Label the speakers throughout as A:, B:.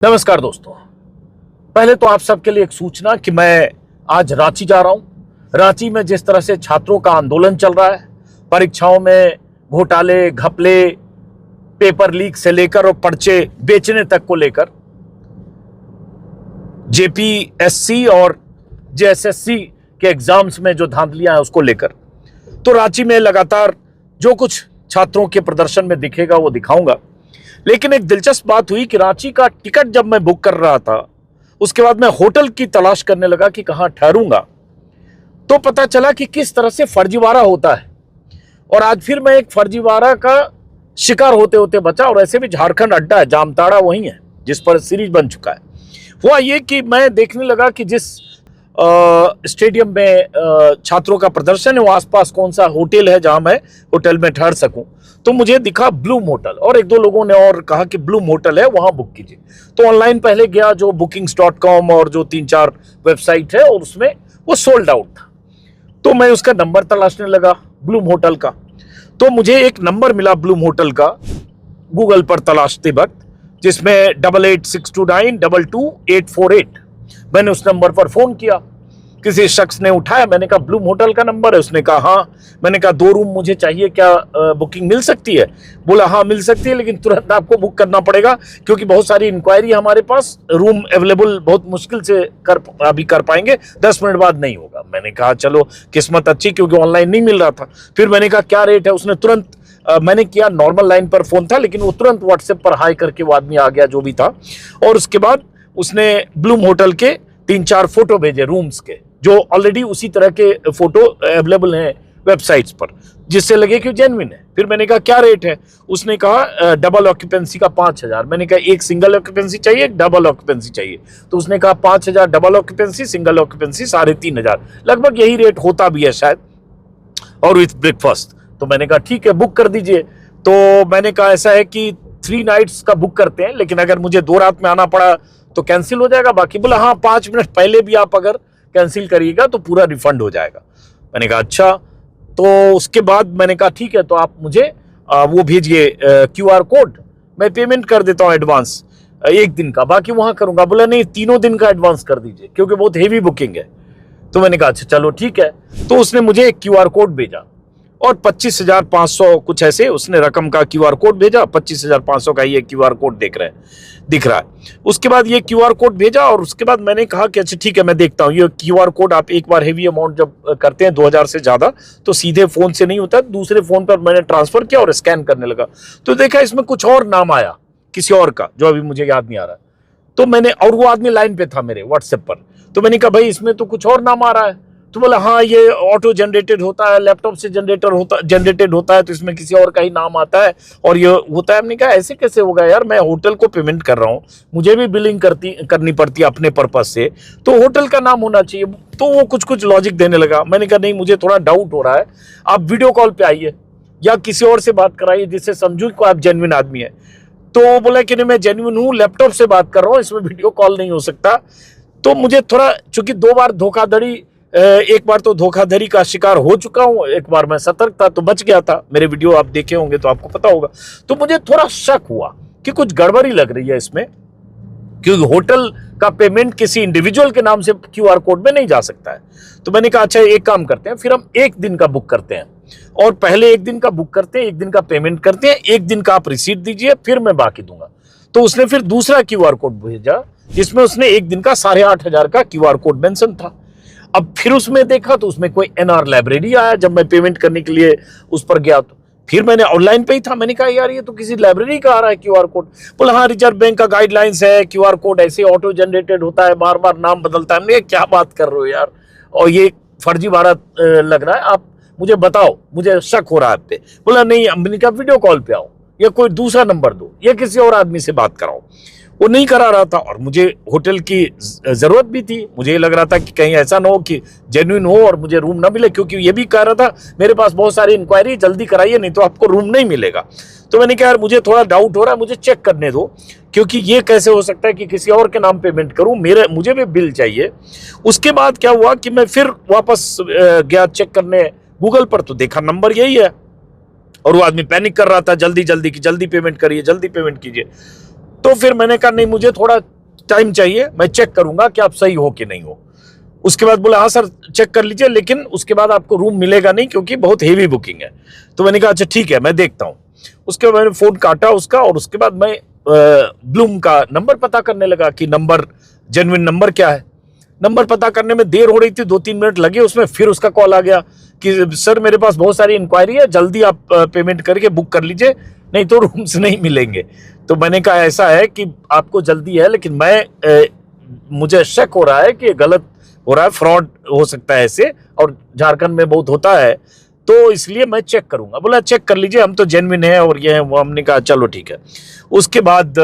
A: नमस्कार दोस्तों। पहले तो आप सबके लिए एक सूचना कि मैं आज रांची जा रहा हूं। रांची में जिस तरह से छात्रों का आंदोलन चल रहा है, परीक्षाओं में घोटाले घपले, पेपर लीक से लेकर और पर्चे बेचने तक को लेकर, जेपीएससी और जेएसएससी के एग्जाम्स में जो धांधलियां हैं उसको लेकर, तो रांची में लगातार जो कुछ छात्रों के प्रदर्शन में दिखेगा वो दिखाऊंगा। लेकिन एक दिलचस्प बात हुई कि रांची का टिकट जब मैं बुक कर रहा था, उसके बाद मैं होटल की तलाश करने लगा कि कहां ठहरूंगा, तो पता चला कि किस तरह से फर्जीवाड़ा होता है। और आज फिर मैं एक फर्जीवाड़ा का शिकार होते होते बचा। और ऐसे भी झारखंड अड्डा है, जामताड़ा वही है जिस पर सीरीज बन चुका है। हुआ ये कि मैं देखने लगा कि जिस स्टेडियम में छात्रों का प्रदर्शन है, वो आसपास कौन सा होटल है जहां मैं होटल में ठहर सकूं। तो मुझे दिखा ब्लूम होटल, और एक दो लोगों ने और कहा कि ब्लूम होटल है, वहां बुक कीजिए। तो ऑनलाइन पहले गया, जो bookings.com और जो 3-4 वेबसाइट है, और उसमें वो सोल्ड आउट था। तो मैं उसका नंबर तलाशने लगा ब्लूम होटल का। तो मुझे एक नंबर मिला ब्लूम होटल का गूगल पर तलाशते वक्त, जिसमें 8862922848। मैंने उस नंबर पर फोन किया, किसी शख्स ने उठाया। मैंने कहा ब्लूम होटल का नंबर है? उसने कहा हाँ। मैंने कहा 2 रूम मुझे चाहिए, क्या बुकिंग मिल सकती है? बोला हाँ मिल सकती है, लेकिन तुरंत आपको बुक करना पड़ेगा, क्योंकि बहुत सारी इंक्वायरी हमारे पास, रूम अवेलेबल बहुत मुश्किल से अभी कर पाएंगे, 10 मिनट बाद नहीं होगा। मैंने कहा चलो किस्मत अच्छी, क्योंकि ऑनलाइन नहीं मिल रहा था। फिर मैंने कहा क्या रेट है? उसने तुरंत मैंने किया, नॉर्मल लाइन पर फोन था, लेकिन वो तुरंत व्हाट्सएप पर हाई करके वो आदमी आ गया जो भी था। और उसके बाद उसने ब्लूम होटल के 3-4 फोटो भेजे रूम्स के, जो ऑलरेडी उसी तरह के फोटो अवेलेबल हैं वेबसाइट्स पर, जिससे लगे कि जेन्युइन है। फिर मैंने कहा क्या रेट है? उसने कहा डबल ऑक्यूपेंसी का 5000। मैंने कहा एक सिंगल ऑक्यूपेंसी चाहिए, एक डबल ऑक्यूपेंसी चाहिए? तो उसने कहा 5000 डबल ऑक्यूपेंसी, सिंगल ऑक्यूपेंसी 3500। लगभग यही रेट होता भी है शायद, और विथ ब्रेकफास्ट। तो मैंने कहा ठीक है बुक कर दीजिए। तो मैंने कहा ऐसा है कि 3 नाइट्स का बुक करते हैं, लेकिन अगर मुझे 2 रात में आना पड़ा तो कैंसिल हो जाएगा बाकी? बोला हाँ 5 मिनट पहले भी आप अगर कैंसिल करिएगा तो पूरा रिफंड हो जाएगा। मैंने कहा अच्छा। तो उसके बाद मैंने कहा ठीक है, तो आप मुझे वो भेजिए QR कोड, मैं पेमेंट कर देता हूँ एडवांस 1 दिन का, बाकी वहां करूंगा। बोला नहीं 3 दिन का एडवांस कर दीजिए, क्योंकि बहुत हेवी बुकिंग है। तो मैंने कहा अच्छा चलो ठीक है। तो उसने मुझे एक QR कोड भेजा, और 25,500 कुछ ऐसे उसने रकम का QR कोड भेजा। 25,500 का ये QR कोड दिख रहा है। उसके बाद ये QR कोड भेजा, और उसके बाद मैंने कहा कि अच्छा ठीक है मैं देखता हूँ। ये QR कोड आप एक बार हेवी अमाउंट जब करते हैं 2000 से ज्यादा, तो सीधे फोन से नहीं होता, दूसरे फोन पर मैंने ट्रांसफर किया और स्कैन करने लगा। तो देखा इसमें कुछ और नाम आया, किसी और का, जो अभी मुझे याद नहीं आ रहा। तो मैंने, और वो आदमी लाइन पे था मेरे व्हाट्सएप पर, तो मैंने कहा भाई इसमें तो कुछ और नाम आ रहा है। तो बोला हाँ ये ऑटो जनरेटेड होता है, लैपटॉप से जनरेटेड होता है, तो इसमें किसी और का ही नाम आता है और ये होता है। हमने कहा ऐसे कैसे होगा यार, मैं होटल को पेमेंट कर रहा हूँ, मुझे भी बिलिंग करनी पड़ती है अपने पर्पज से, तो होटल का नाम होना चाहिए। तो वो कुछ लॉजिक देने लगा। मैंने कहा नहीं मुझे थोड़ा डाउट हो रहा है, आप वीडियो कॉल पे आइए या किसी और से बात कराइए जिससे समझूं को आप जेन्युइन आदमी है। तो बोला कि नहीं मैं जेन्युइन हूँ, लैपटॉप से बात कर रहा हूँ, इसमें वीडियो कॉल नहीं हो सकता। तो मुझे थोड़ा, चूंकि 2 बार धोखाधड़ी, एक बार तो धोखाधड़ी का शिकार हो चुका हूं, एक बार मैं सतर्क था तो बच गया था। मेरे वीडियो आप देखे होंगे तो आपको पता होगा। तो मुझे थोड़ा शक हुआ कि कुछ गड़बड़ी लग रही है इसमें, क्योंकि होटल का पेमेंट किसी इंडिविजुअल के नाम से QR कोड में नहीं जा सकता है। तो मैंने कहा अच्छा एक काम करते हैं, फिर हम 1 दिन का बुक करते हैं, और पहले 1 दिन का बुक करते हैं, 1 दिन का पेमेंट करते हैं, 1 दिन का आप रिसीट दीजिए, फिर मैं बाकी दूंगा। तो उसने फिर दूसरा QR कोड भेजा, जिसमें उसने 1 दिन का 8500 का QR कोड मेंशन था। अब फिर उसमें देखा तो उसमें कोई NR लाइब्रेरी आया। जब मैं पेमेंट करने के लिए उस पर गया तो फिर मैंने ऑनलाइन पे ही था, मैंने कहा यार ये तो किसी लाइब्रेरी का आ रहा है QR कोड। बोला हाँ रिजर्व बैंक का गाइडलाइंस है, QR कोड ऐसे ऑटो जनरेटेड होता है, बार बार नाम बदलता है। हमने क्या बात कर रहे हो यार, और ये फर्जीवाड़ा लग रहा है, आप मुझे बताओ, मुझे शक हो रहा है आप पे। बोला नहीं, हमने कहा वीडियो कॉल पे आओ या कोई दूसरा नंबर दो या किसी और आदमी से बात कराओ। वो नहीं करा रहा था, और मुझे होटल की जरूरत भी थी। मुझे लग रहा था कि कहीं ऐसा ना हो कि जेन्युइन हो और मुझे रूम ना मिले, क्योंकि ये भी कह रहा था मेरे पास बहुत सारी इंक्वायरी, जल्दी कराइए नहीं तो आपको रूम नहीं मिलेगा। तो मैंने कहा यार मुझे थोड़ा डाउट हो रहा है, मुझे चेक करने दो, क्योंकि ये कैसे हो सकता है कि किसी और के नाम पेमेंट करूं, मुझे भी बिल चाहिए। उसके बाद क्या हुआ कि मैं फिर वापस गया चेक करने गूगल पर, तो देखा नंबर यही है, और वो आदमी पैनिक कर रहा था, जल्दी जल्दी पेमेंट करिए, जल्दी पेमेंट कीजिए। तो फिर मैंने कहा नहीं, मुझे थोड़ा टाइम चाहिए, मैं चेक करूंगा कि आप सही हो कि नहीं हो। उसके बाद बोला हाँ सर चेक कर लीजिए, लेकिन उसके बाद आपको रूम मिलेगा नहीं क्योंकि बहुत हेवी बुकिंग है। तो मैंने कहा अच्छा ठीक है, मैं देखता हूँ। उसके बाद मैंने फोन काटा उसका, और उसके बाद मैं ब्लूम का नंबर पता करने लगा कि नंबर जेन्युइन नंबर क्या है। नंबर पता करने में देर हो रही थी, 2-3 मिनट लगे उसमें। फिर उसका कॉल आ गया कि सर मेरे पास बहुत सारी इंक्वायरी है, जल्दी आप पेमेंट करके बुक कर लीजिए, नहीं तो रूम्स नहीं मिलेंगे। तो मैंने कहा ऐसा है कि आपको जल्दी है, लेकिन मुझे शक हो रहा है कि गलत हो रहा है, फ्रॉड हो सकता है ऐसे, और झारखंड में बहुत होता है, तो इसलिए मैं चेक करूंगा। बोला चेक कर लीजिए, हम तो जेन्युइन है और ये है वो। हमने कहा चलो ठीक है। उसके बाद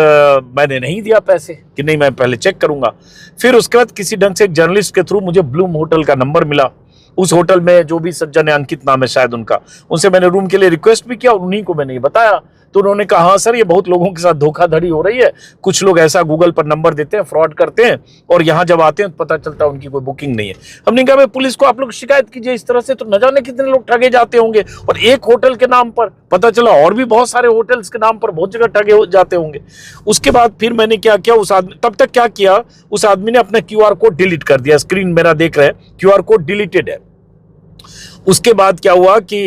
A: मैंने नहीं दिया पैसे कि नहीं मैं पहले चेक करूंगा। फिर उसके बाद किसी ढंग से एक जर्नलिस्ट के थ्रू मुझे ब्लूम होटल का नंबर मिला। उस होटल में जो भी सज्जन है, अंकित नाम है शायद उनका, उनसे मैंने रूम के लिए रिक्वेस्ट भी किया और उन्हीं को मैंने ये बताया। तो उन्होंने कहा हाँ सर, ये बहुत लोगों के साथ धोखाधड़ी हो रही है, कुछ लोग ऐसा गूगल पर नंबर देते हैं, फ्रॉड करते हैं, और यहाँ जब आते हैं तो पता चलता है उनकी कोई बुकिंग नहीं है। हमने कहा भाई पुलिस को आप लोग शिकायत कीजिए, इस तरह से तो न जाने कितने लोग ठगे जाते होंगे, और एक होटल के नाम पर पता चला और भी बहुत सारे होटल्स के नाम पर बहुत जगह ठगे जाते होंगे। उसके बाद फिर मैंने क्या किया, उस आदमी तब तक क्या किया, उस आदमी ने अपना QR कोड डिलीट कर दिया। स्क्रीन मेरा देख रहे हैं, QR कोड डिलीटेड है। उसके बाद क्या हुआ कि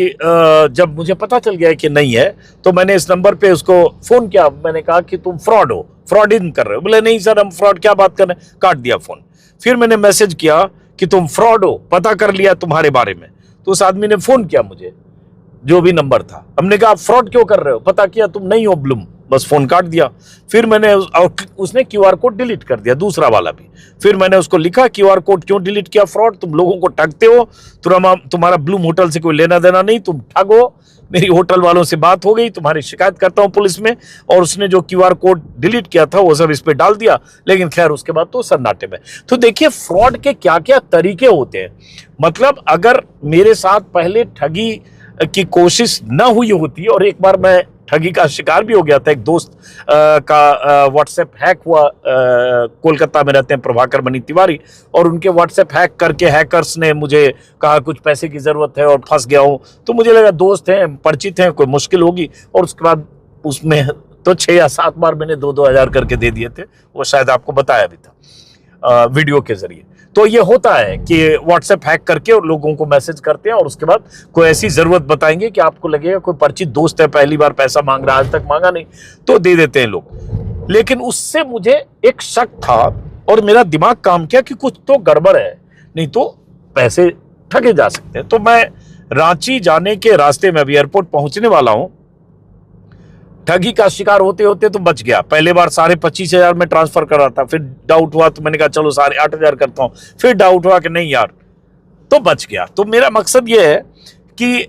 A: जब मुझे पता चल गया कि नहीं है, तो मैंने इस नंबर पे उसको फोन किया। मैंने कहा कि तुम फ्रॉड हो, फ्रॉड इन कर रहे हो। बोले नहीं सर हम फ्रॉड क्या बात कर रहे हैं, काट दिया फोन। फिर मैंने मैसेज किया कि तुम फ्रॉड हो, पता कर लिया तुम्हारे बारे में। तो उस आदमी ने फोन किया मुझे, जो भी नंबर था। हमने कहा आप फ्रॉड क्यों कर रहे हो, पता किया तुम नहीं हो ब्लूम, बस फोन काट दिया। फिर मैंने उसने QR कोड डिलीट कर दिया, दूसरा वाला भी। फिर मैंने उसको लिखा QR कोड क्यों डिलीट किया, फ्रॉड, तुम लोगों को ठगते हो, तुम्हारा ब्लूम होटल से कोई लेना देना नहीं, तुम ठग हो। मेरी होटल वालों से बात हो गई, तुम्हारी शिकायत करता हूं पुलिस में। और उसने जो QR कोड डिलीट किया था वो सब इस पे डाल दिया, लेकिन खैर उसके बाद तो सन्नाटे में। तो देखिए फ्रॉड के क्या क्या तरीके होते हैं। मतलब अगर मेरे साथ पहले ठगी की कोशिश न हुई होती, और एक बार मैं ठगी का शिकार भी हो गया था। एक दोस्त का व्हाट्सएप हैक हुआ, कोलकाता में रहते हैं प्रभाकर मनी तिवारी, और उनके व्हाट्सएप हैक करके हैकर्स ने मुझे कहा कुछ पैसे की जरूरत है और फंस गया हूं। तो मुझे लगा दोस्त हैं, परिचित हैं, कोई मुश्किल होगी। और उसके बाद उसमें तो 6 या 7 बार मैंने 2-2 हज़ार करके दे दिए थे, वो शायद आपको बताया भी था वीडियो के जरिए। तो ये होता है कि व्हाट्सएप हैक करके और लोगों को मैसेज करते हैं, और उसके बाद कोई ऐसी जरूरत बताएंगे कि आपको लगेगा कोई परिचित दोस्त है, पहली बार पैसा मांग रहा है, आज तक मांगा नहीं, तो दे देते हैं लोग। लेकिन उससे मुझे एक शक था और मेरा दिमाग काम किया कि कुछ तो गड़बड़ है, नहीं तो पैसे ठगे जा सकते हैं। तो मैं रांची जाने के रास्ते में, अभी एयरपोर्ट पहुंचने वाला हूं, ठगी का शिकार होते होते तो बच गया। पहले बार 25,500 में ट्रांसफर कर रहा था, फिर डाउट हुआ तो मैंने कहा चलो 8,500 करता हूं, फिर डाउट हुआ कि नहीं यार, तो बच गया। तो मेरा मकसद यह है कि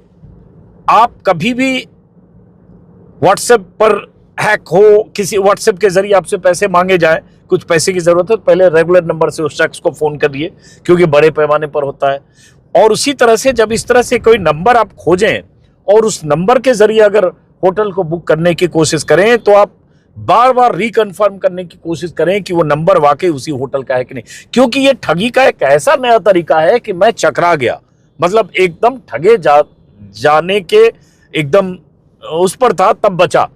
A: आप कभी भी व्हाट्सएप पर हैक हो, किसी व्हाट्सएप के जरिए आपसे पैसे मांगे जाए, कुछ पैसे की जरूरत है, तो पहले रेगुलर नंबर से उस शख्स को फोन करिए, क्योंकि बड़े पैमाने पर होता है। और उसी तरह से जब इस तरह से कोई नंबर आप खोजें और उस नंबर के जरिए अगर होटल को बुक करने की कोशिश करें, तो आप बार बार रिकन्फर्म करने की कोशिश करें कि वो नंबर वाकई उसी होटल का है कि नहीं। क्योंकि ये ठगी का एक ऐसा नया तरीका है कि मैं चकरा गया, मतलब एकदम ठगे जाने के एकदम उस पर था, तब बचा।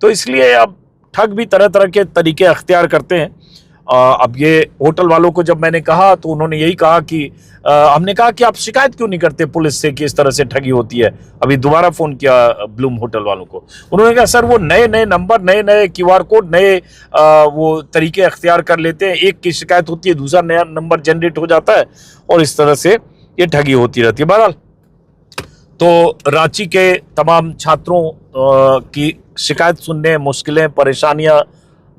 A: तो इसलिए अब ठग भी तरह तरह के तरीके अख्तियार करते हैं। अब ये होटल वालों को जब मैंने कहा तो उन्होंने यही कहा कि हमने कहा कि आप शिकायत क्यों नहीं करते पुलिस से कि इस तरह से ठगी होती है। अभी दोबारा फोन किया ब्लूम होटल वालों को, उन्होंने कहा सर वो नए नए नंबर, नए नए QR कोड, नए वो तरीके अख्तियार कर लेते हैं, एक की शिकायत होती है दूसरा नया नंबर जनरेट हो जाता है, और इस तरह से ये ठगी होती रहती है। बहरहाल तो रांची के तमाम छात्रों की शिकायत सुनने, मुश्किलें, परेशानियां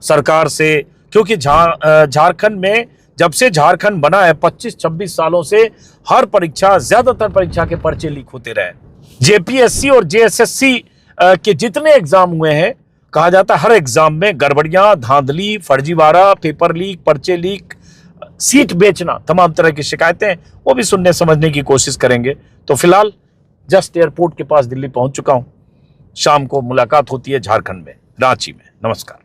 A: सरकार से, क्योंकि झारखंड में जब से झारखंड बना है 25-26 सालों से हर परीक्षा, ज्यादातर परीक्षा के पर्चे लीक होते रहे। JPSC और JSSC के जितने एग्जाम हुए हैं, कहा जाता है हर एग्जाम में गड़बड़ियां, धांधली, फर्जीवाड़ा, पेपर लीक, पर्चे लीक, सीट बेचना, तमाम तरह की शिकायतें, वो भी सुनने समझने की कोशिश करेंगे। तो फिलहाल जस्ट एयरपोर्ट के पास दिल्ली पहुंच चुका हूं। शाम को मुलाकात होती है झारखंड में, रांची में। नमस्कार।